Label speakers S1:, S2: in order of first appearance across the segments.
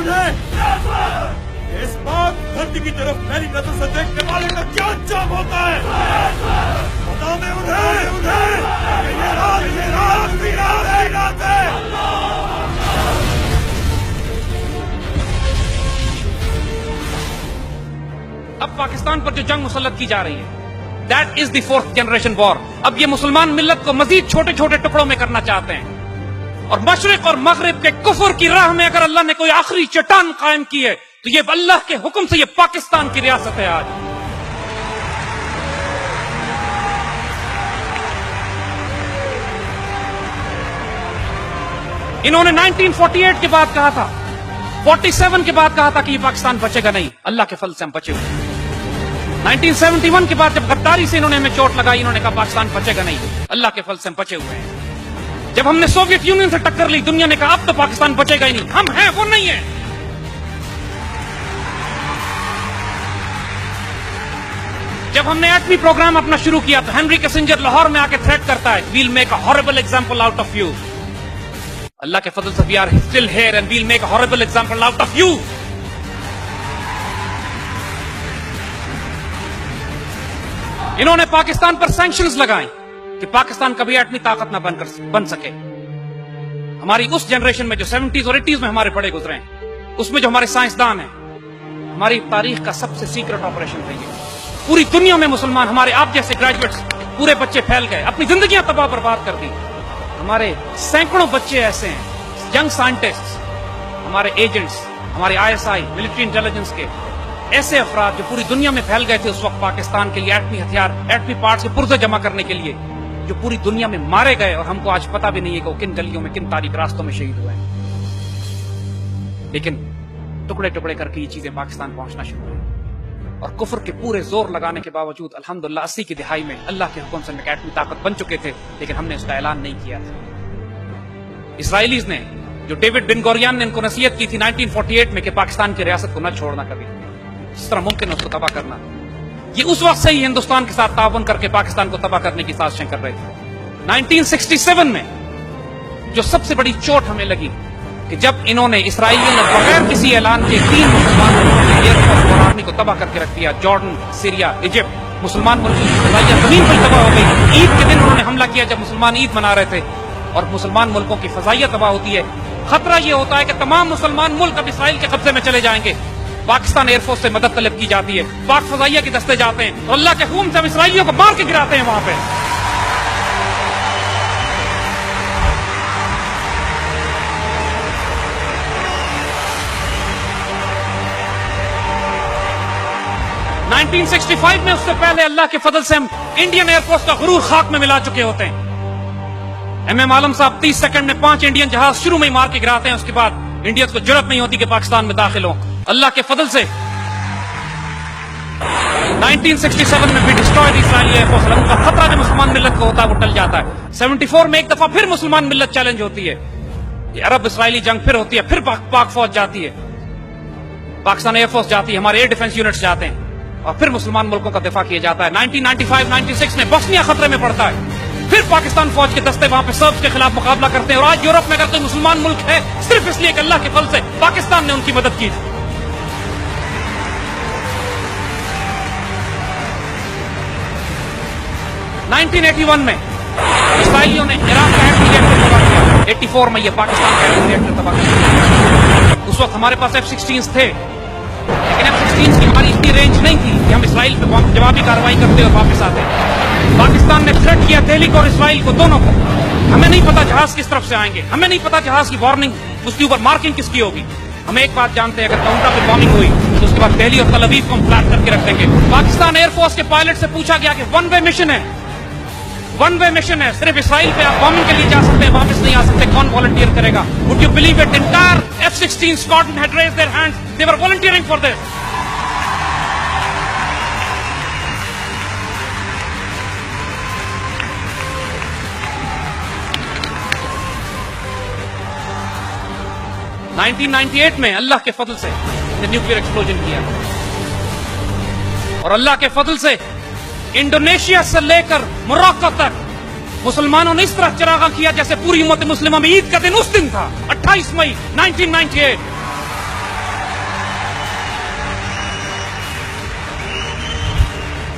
S1: انہیں اس بات دھرتی کی طرف میری نظر سے دیکھنے والے کا کیا انجام ہوتا ہے؟ بتا دیں انہیں کہ یہ رات ہے۔
S2: اب پاکستان پر جو جنگ مسلط کی جا رہی ہے that is the 4th generation وار۔ اب یہ مسلمان ملت کو مزید چھوٹے چھوٹے ٹکڑوں میں کرنا چاہتے ہیں، اور مشرق اور مغرب کے کفر کی راہ میں اگر اللہ نے کوئی آخری چٹان قائم کی ہے تو یہ اللہ کے حکم سے یہ پاکستان کی ریاست ہے۔ آج انہوں نے 1948 کے بعد کہا تھا، 47 کے بعد کہا تھا کہ یہ پاکستان بچے گا نہیں، اللہ کے فضل سے ہم بچے ہوئے۔ 1971 کے بعد جب غداری سے انہوں نے ہمیں چوٹ لگائی، انہوں نے کہا پاکستان بچے گا نہیں، اللہ کے فضل سے ہم بچے ہوئے ہیں۔ جب ہم نے سوویت یونین سے ٹکر لی، دنیا نے کہا اب تو پاکستان بچے گا ہی نہیں، ہم ہیں وہ نہیں ہیں۔ جب ہم نے ایٹمی پروگرام اپنا شروع کیا تو ہنری کسنجر لاہور میں آ کے تھریٹ کرتا ہے we'll make a horrible example out of you. اللہ کے فضل سے we are still here and we'll make a horrible example out of you. انہوں نے پاکستان پر سینکشنز لگائیں کہ پاکستان کبھی ایٹمی طاقت نہ بن سکے۔ ہماری اس جنریشن میں جو 70s اور 80s میں ہمارے بڑے گزرے ہیں، اس میں جو ہمارے سائنسدان ہیں، ہماری تاریخ کا سب سے سیکرٹ آپریشن تھا یہ۔ پوری دنیا میں مسلمان، ہمارے آپ جیسے گریجویٹس، پورے بچے پھیل گئے، اپنی زندگیاں تباہ برباد کر دی۔ ہمارے سینکڑوں بچے ایسے ہیں، ینگ سائنٹسٹ، ہمارے ایجنٹس، ہمارے ISI ملٹری انٹیلیجنس کے ایسے افراد جو پوری دنیا میں پھیل گئے تھے اس وقت پاکستان کے لیے ایٹمی ہتھیار، ایٹمی پارٹس کے پرزے جمع کرنے کے لیے، جو پوری دنیا میں مارے گئے، اور ہم کو آج پتہ بھی نہیں ہے کہ وہ کن گلیوں میں، کن تاریک راستوں میں شہید ہوئے ہیں۔ لیکن ٹکڑے ٹکڑے کر کے یہ چیزیں پاکستان پہنچنا شروع ہوئی، اور کفر کے پورے زور لگانے کے باوجود الحمدللہ 80 کی دہائی میں اللہ کے حکم سے ہم ایک ایٹمی طاقت بن چکے تھے، لیکن ہم نے اس کا اعلان نہیں کیا تھا۔ اسرائیلیز نے، جو ڈیوڈ بن گوریان نے ان کو نصیحت کی تھی 1948 میں کہ پاکستان کی ریاست کو نہ چھوڑنا کبھی، جس طرح ممکن ہے اس کو تباہ کرنا، یہ اس وقت سے ہی ہندوستان کے ساتھ تعاون کر کے پاکستان کو تباہ کرنے کی سازشیں کر رہے تھے۔ 1967 میں جو سب سے بڑی چوٹ ہمیں لگی کہ جب انہوں نے اسرائیلیوں نے بغیر کسی اعلان کے 3 مسلمان ملکوں کی ایئر فورس اور آرمی کو تباہ کر کے رکھ دیا، جارڈن، سیریا، ایجپٹ، مسلمان ملکوں کی فضائیہ زمین پر تباہ ہو گئی۔ عید کے دن انہوں نے حملہ کیا جب مسلمان عید منا رہے تھے، اور مسلمان ملکوں کی فضائیہ تباہ ہوتی ہے۔ خطرہ یہ ہوتا ہے کہ تمام مسلمان ملک اب اسرائیل کے قبضے میں چلے جائیں گے۔ پاکستان ایئر فورس سے مدد طلب کی جاتی ہے، پاک فضائیہ کے دستے جاتے ہیں، اور اللہ کے حکم سے ہم اسرائیلیوں کو مار کے گراتے ہیں وہاں پہ۔ (1965) میں، اس سے پہلے اللہ کے فضل سے ہم انڈین ایئر فورس کا غرور خاک میں ملا چکے ہوتے ہیں۔ ایم عالم صاحب 30 سیکنڈ میں 5 انڈین جہاز شروع میں ہی مار کے گراتے ہیں، اس کے بعد انڈینز کو جرأت نہیں ہوتی کہ پاکستان میں داخل ہوں۔ اللہ کے فضل سے 1967 میں بھی ڈسٹرائڈ اسرائیلی ایئر فورس، ان کا خطرہ جو مسلمان ملت کو ہوتا ہے وہ ٹل جاتا ہے۔ 74 میں ایک دفعہ پھر مسلمان ملت چیلنج ہوتی ہے، یہ عرب اسرائیلی جنگ پھر ہوتی ہے، پھر پاک فوج جاتی ہے، پاکستان ایئر فورس جاتی ہے، ہمارے ایئر ڈیفنس یونٹس جاتے ہیں، اور پھر مسلمان ملکوں کا دفاع کیا جاتا ہے۔ 1995-96 میں بوسنیا خطرے میں پڑتا ہے، پھر پاکستان فوج کے دستے وہاں پہ سربز کے خلاف مقابلہ کرتے ہیں، اور آج یورپ میں اگر کوئی مسلمان ملک ہے صرف اس لیے کہ اللہ کے فضل سے پاکستان نے ان کی مدد کی تھی۔ 1981 میں اسرائیلیوں نے عراق کا ایٹمی ریئیکٹر تباہ کیا، 84 میں یہ پاکستان کا ایٹمی ریئیکٹر تباہ کیا۔ اس وقت ہمارے پاس F-16 تھے، لیکن F-16 کی ہماری اتنی رینج نہیں تھی کہ ہم اسرائیل پہ جوابی کارروائی کرتے اور واپس آتے۔ پاکستان نے تھریٹ کیا دہلی کو اور اسرائیل کو، دونوں کو۔ ہمیں نہیں پتا جہاز کس طرف سے آئیں گے، ہمیں نہیں پتا جہاز کی وارننگ، اس کے اوپر مارکنگ کس کی ہوگی۔ ہم ایک بات جانتے ہیں، اگر کاؤنٹر پہ بامبنگ ہوئی تو اس کے بعد دہلی اور تل ابیب کو ہم فلیٹ کر کے رکھ دیں گے۔ پاکستان ایئر فورس کے پائلٹ سے پوچھا گیا کہ ون وے مشن ہے، ون وے مشن ہے، صرف اسرائیل پہ آپ بامبنگ کے لیے جا سکتے ہیں، واپس نہیں آ سکتے، کون والنٹیئر کرے گا؟ Would you believe it? Entire F-16 squadron had raised their hands. They were volunteering for this. (1998) میں اللہ کے فضل سے نیوکلیئر ایکسپلوژن کیا، اور اللہ کے فضل سے انڈونیشیا سے لے کر موراکو تک مسلمانوں نے اس طرح چراغاں کیا جیسے پوری امت مسلمہ میں عید کا دن اس دن تھا، 28 مئی 1998۔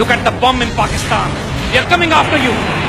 S2: look at the bomb in Pakistan, we are coming after you.